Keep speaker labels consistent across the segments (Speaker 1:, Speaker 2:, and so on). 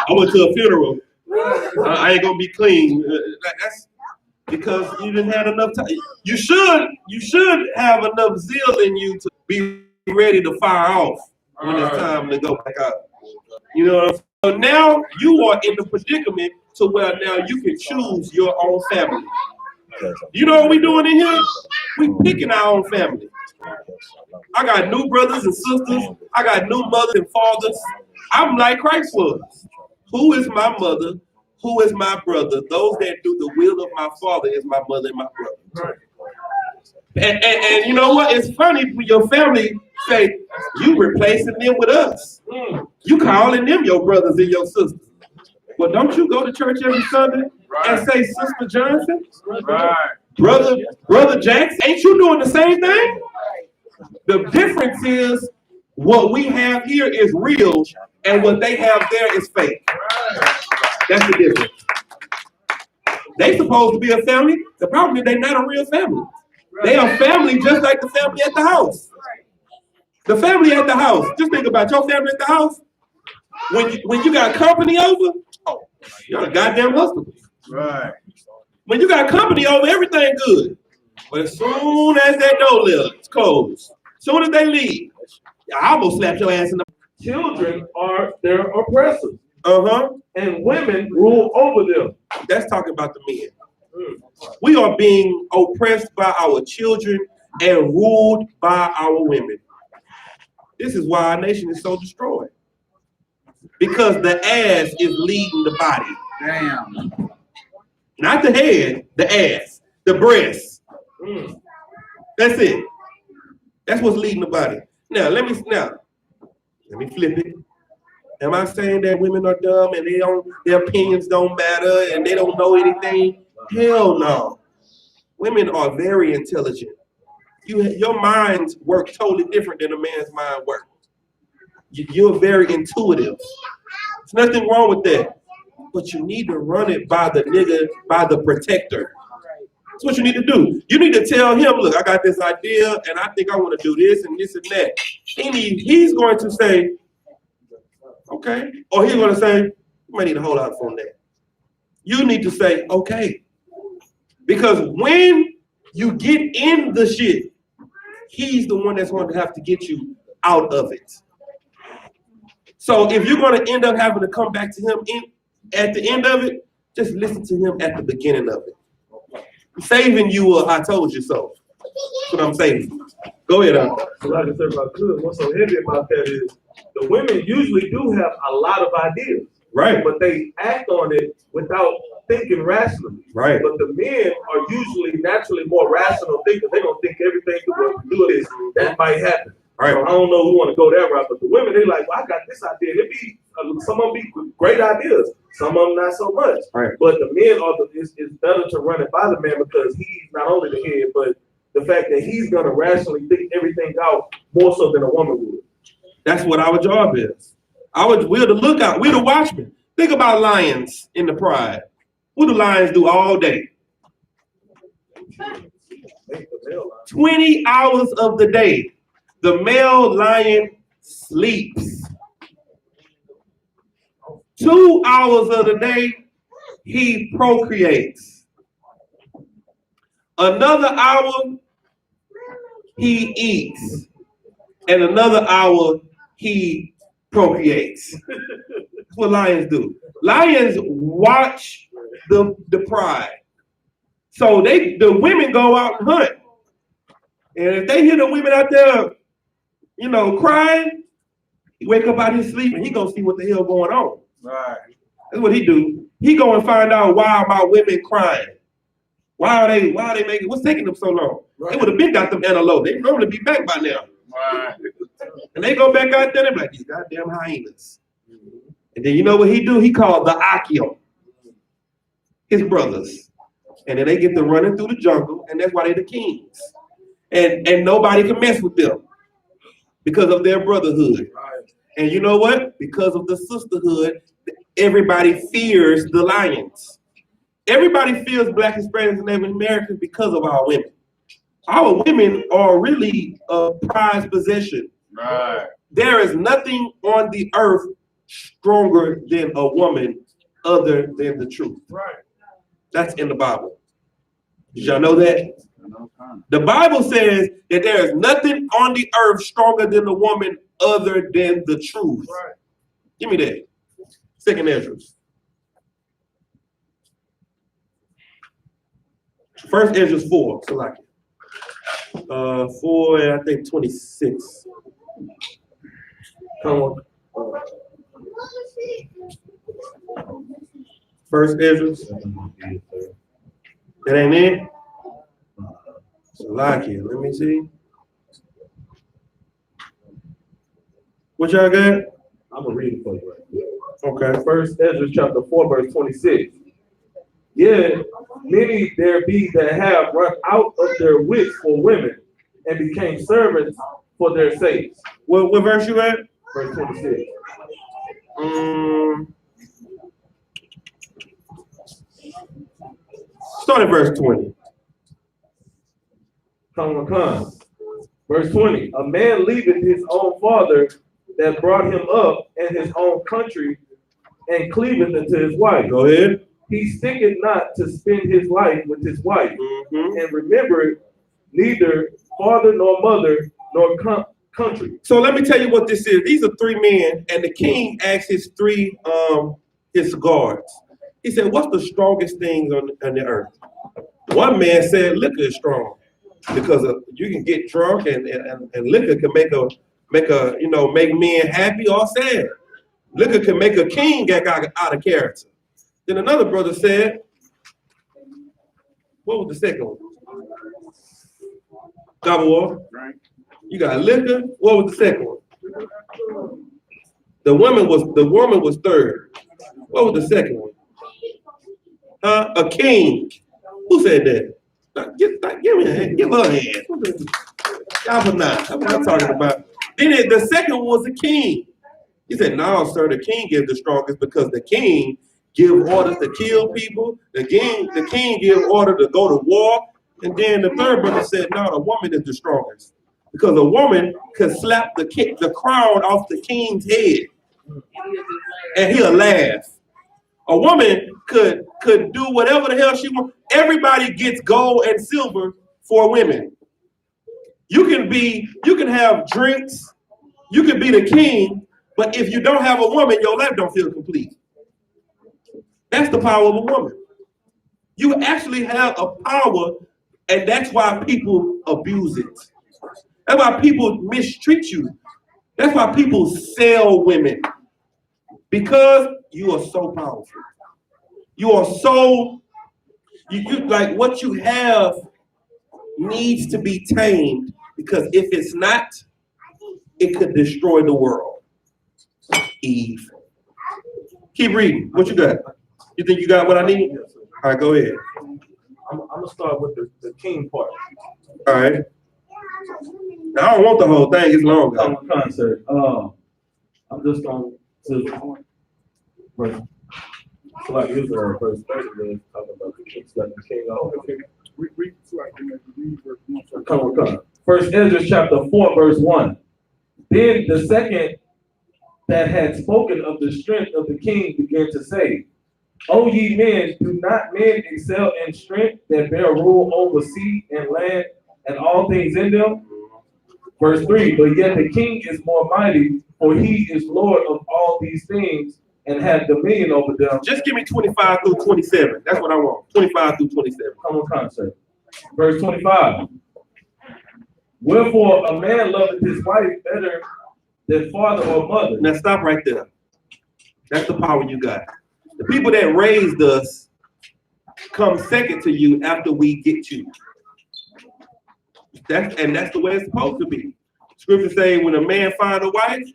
Speaker 1: I went to a funeral. I ain't gonna be clean. That's because you didn't have enough time. You should have enough zeal in you to be ready to fire off when it's time to go back out. You know what I'm saying? So now you are in the predicament to where now you can choose your own family. You know what we doing in here? We picking our own family. I got new brothers and sisters. I got new mothers and fathers. I'm like Christ was. Who is my mother? Who is my brother? Those that do the will of my Father is my mother and my brother. And you know what? It's funny when your family say, you replacing them with us. You calling them your brothers and your sisters. Well, don't you go to church every Sunday and say, Sister Johnson? Brother Jackson? Ain't you doing the same thing? The difference is what we have here is real and what they have there is fake. That's the difference. They supposed to be a family. The problem is they're not a real family. They are family just like the family at the house. The family at the house. Just think about your family at the house. When you got company over, oh, you're a goddamn hustler. Right. When you got company over, everything good. But as soon as that door lives, closed, as soon as they leave, I almost slapped your ass in the.
Speaker 2: Children are their oppressors. And women rule over them.
Speaker 1: That's talking about the men. We are being oppressed by our children and ruled by our women. This is why our nation is so destroyed. Because the ass is leading the body.
Speaker 3: Damn.
Speaker 1: Not the head, the ass, the breast. That's it. That's what's leading the body. Now let me flip it. Am I saying that women are dumb and their opinions don't matter and they don't know anything? Hell no. Women are very intelligent. Your minds work totally different than a man's mind works. You're very intuitive. There's nothing wrong with that. But you need to run it by the nigga, by the protector. That's what you need to do. You need to tell him, look, I got this idea and I think I want to do this and this and that. He's going to say, okay. Or he's going to say, you might need to hold out on that. You need to say, okay. Because when you get in the shit, he's the one that's going to have to get you out of it. So if you're going to end up having to come back to him at the end of it, just listen to him at the beginning of it. I'm saving you I told you so. That's what I'm saying. Go ahead,
Speaker 2: So like I said about good, what's so heavy about that is the women usually do have a lot of ideas.
Speaker 1: Right.
Speaker 2: But they act on it without thinking rationally.
Speaker 1: Right.
Speaker 2: But the men are usually naturally more rational thinkers. They're going to think everything do this, that might happen.
Speaker 1: Right.
Speaker 2: So I don't know who want to go that route, but the women, they like, well, I got this idea. Some of them be great ideas, some of them not so much.
Speaker 1: Right.
Speaker 2: But the men it's better to run it by the man because he's not only the head, but the fact that he's going to rationally think everything out more so than a woman would.
Speaker 1: That's what our job is. We're the lookout. We're the watchmen. Think about lions in the pride. What do lions do all day? 20 hours of the day. The male lion sleeps. 2 hours of the day, he procreates. Another hour, he eats. And another hour, he procreates. That's what lions do. Lions watch the pride. So the women go out and hunt. And if they hear the women out there, crying, he wake up out his sleep and he gonna see what the hell going on.
Speaker 3: Right.
Speaker 1: That's what he do. He go and find out why are my women crying. Why are they making, what's taking them so long? Right. They would have been got them antelope. They normally be back by now.
Speaker 3: Right.
Speaker 1: And they go back out there and be like, these goddamn hyenas. And then you know what he do? He called the I.S.U.P.K, his brothers. And then they get to running through the jungle, and that's why they're the kings. And nobody can mess with them because of their brotherhood. Right. And you know what? Because of the sisterhood, everybody fears the lions. Everybody fears Black, Hispanics, and Native Americans because of our women. Our women are really a prized possession.
Speaker 3: Right.
Speaker 1: There is nothing on the earth stronger than a woman other than the truth.
Speaker 2: Right.
Speaker 1: That's in the Bible. Did y'all know that? The Bible says that there is nothing on the earth stronger than the woman other than the truth.
Speaker 2: Right.
Speaker 1: Give me that. Second Ezra. First Ezra 4. So like 4 and I think 26. Come on. First Ezra. That ain't it? Salakia, let me see. What y'all got?
Speaker 2: I'm gonna read it for you right here.
Speaker 1: Okay.
Speaker 2: First Ezra chapter 4, verse 26. Yeah, many there be that have run out of their wits for women and became servants for their sakes.
Speaker 1: What verse you at?
Speaker 2: Verse 26.
Speaker 1: Start at verse 20.
Speaker 2: Come. Verse 20. A man leaveth his own father that brought him up and his own country and cleaveth unto his wife.
Speaker 1: Go ahead.
Speaker 2: He sticketh not to spend his life with his wife, and remember neither father nor mother nor country.
Speaker 1: So let me tell you what this is. These are three men, and the king asked his three his guards. He said, "What's the strongest things on the earth?" One man said, "Liquor is strong because you can get drunk, and liquor can make men happy or sad. Liquor can make a king get out of character." Then another brother said, what was the second one? Gabor. You got liquor. What was the second one? The woman was third. What was the second one? A king. Who said that? Give me a hand. Give her a hand. YAHANNA. That's what I'm talking about. Then the second one was the king. He said, "No, sir, the king is the strongest because the king give orders to kill people. The king give order to go to war." And then the third brother said, "No, the woman is the strongest because a woman could slap the crown off the king's head, and he'll laugh. A woman could do whatever the hell she wants. Everybody gets gold and silver for women. You can have drinks. You can be the king." But if you don't have a woman, your life don't feel complete. That's the power of a woman. You actually have a power, and that's why people abuse it. That's why people mistreat you. That's why people sell women. Because you are so powerful. You are so, you like what you have needs to be tamed, because if it's not, it could destroy the world. Eve. Keep reading. What you got? You think you got what I need?
Speaker 2: Yes, sir.
Speaker 1: All right, go ahead.
Speaker 2: I'm gonna start with the king part.
Speaker 1: All right. Now, I don't want the whole thing. It's long.
Speaker 2: Concert. I'm just going to verse. So like Israel, verse 30, talking about the king, like the king. Read so I can read verse 1. Come. First Ezra chapter 4, verse 1. Then the second that had spoken of the strength of the king began to say, "O ye men, do not men excel in strength that bear rule over sea and land and all things in them?" Verse 3, "But yet the king is more mighty, for he is Lord of all these things and hath dominion over them."
Speaker 1: Just give me 25 through 27. That's what I want. 25 through 27.
Speaker 2: Come on, concert. Verse 25. "Wherefore a man loveth his wife better than father or mother."
Speaker 1: Now stop right there. That's the power you got. The people that raised us come second to you after we get you. That's the way it's supposed to be. Scripture say when a man find a wife,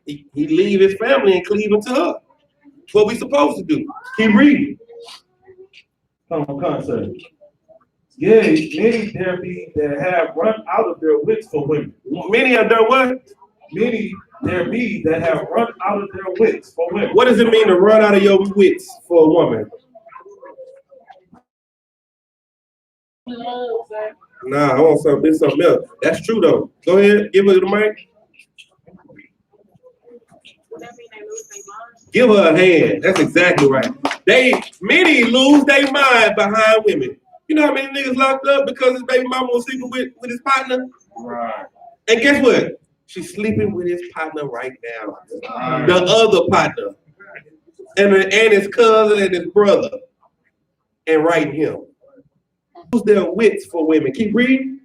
Speaker 1: he leave his family and cleave unto her. That's what we supposed to do. Keep reading.
Speaker 2: Come on, concert. "Yea, many there be that have run out of their wits for women."
Speaker 1: Many have done what?
Speaker 2: Many there be that have run out of their wits for women.
Speaker 1: What does it mean to run out of your wits for a woman? Nah, I want something else. That's true though. Go ahead, give her the mic. Give her a hand. That's exactly right. Many lose their mind behind women. You know how many niggas locked up because his baby mama was sleeping with his partner?
Speaker 2: Right.
Speaker 1: And guess what? She's sleeping with his partner right now. The other partner. And his cousin and his brother. And writing him. Lose their wits for women. Keep reading.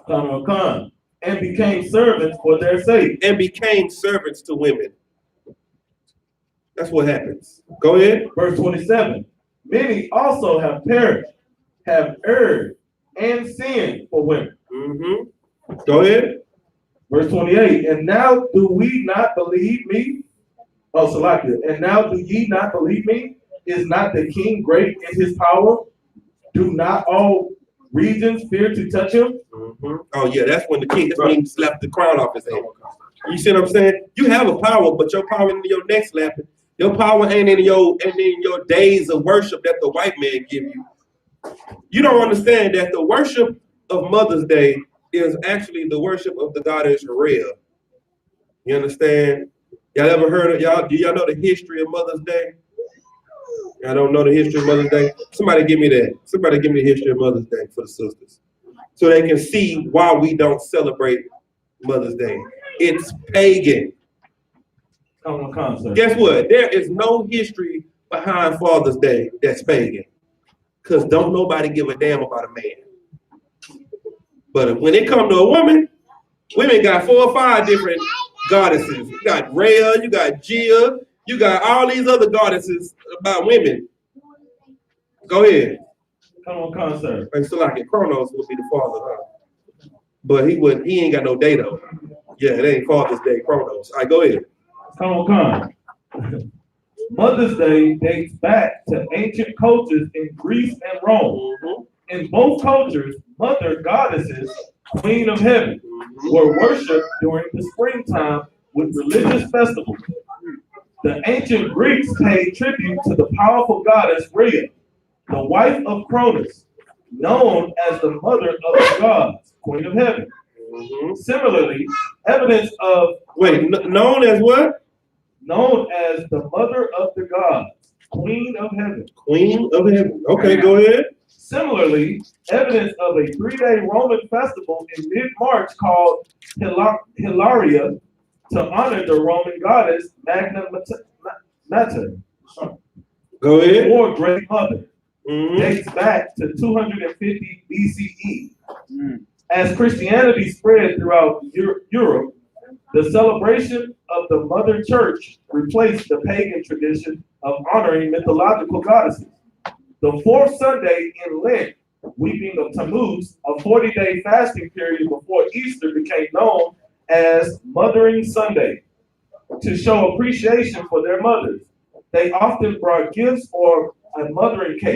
Speaker 2: And became servants for their sake.
Speaker 1: And became servants to women. That's what happens. Go ahead.
Speaker 2: Verse 27. Many also have perished, have erred, and sinned for women.
Speaker 1: Mm-hmm. Go ahead.
Speaker 2: Verse 28. And now do we not believe me? Oh, Salakia. And now do ye not believe me? Is not the king great in his power? Do not all regions fear to touch him?
Speaker 1: Mm-hmm. Oh yeah, that's when when he slapped the crown off his head. You see what I'm saying? You have a power, but your power in your neck slapping. Your power ain't in your days of worship that the white man give you. You don't understand that the worship of Mother's Day is actually the worship of the God of Israel. You understand? Y'all ever heard of y'all? Do y'all know the history of Mother's Day? I don't know the history of Mother's Day. Somebody give me that. Somebody give me the history of Mother's Day for the sisters, so they can see why we don't celebrate Mother's Day. It's pagan. Guess what? There is no history behind Father's Day that's pagan, because don't nobody give a damn about a man. But when it comes to a woman, women got 4 or 5 different goddesses. You got Rhea, you got Gia, you got all these other goddesses about women. Go ahead.
Speaker 2: Come on, concert.
Speaker 1: Like Salaki Kronos would be the father, huh? But he ain't got no day though. Yeah, it ain't Father's Day, Kronos. All right, go ahead.
Speaker 2: Come on. Mother's Day dates back to ancient cultures in Greece and Rome.
Speaker 1: Mm-hmm.
Speaker 2: In both cultures, mother goddesses, Queen of Heaven, were worshipped during the springtime with religious festivals. The ancient Greeks paid tribute to the powerful goddess Rhea, the wife of Cronus, known as the mother of the gods, Queen of Heaven. Mm-hmm. Similarly, evidence of...
Speaker 1: known as what?
Speaker 2: Known as the mother of the gods, Queen of Heaven.
Speaker 1: Queen of Heaven. Okay, go ahead.
Speaker 2: Similarly, evidence of a 3-day Roman festival in mid-March called Hilaria to honor the Roman goddess Magna Mater.
Speaker 1: Go ahead.
Speaker 2: Or Great Mother.
Speaker 1: Mm-hmm.
Speaker 2: Dates back to 250 BCE. As Christianity spread throughout Europe, the celebration of the Mother Church replaced the pagan tradition of honoring mythological goddesses. The 4th Sunday in Lent, Weeping of Tammuz, a 40-day fasting period before Easter, became known as Mothering Sunday. To show appreciation for their mothers, they often brought gifts or a mothering cake.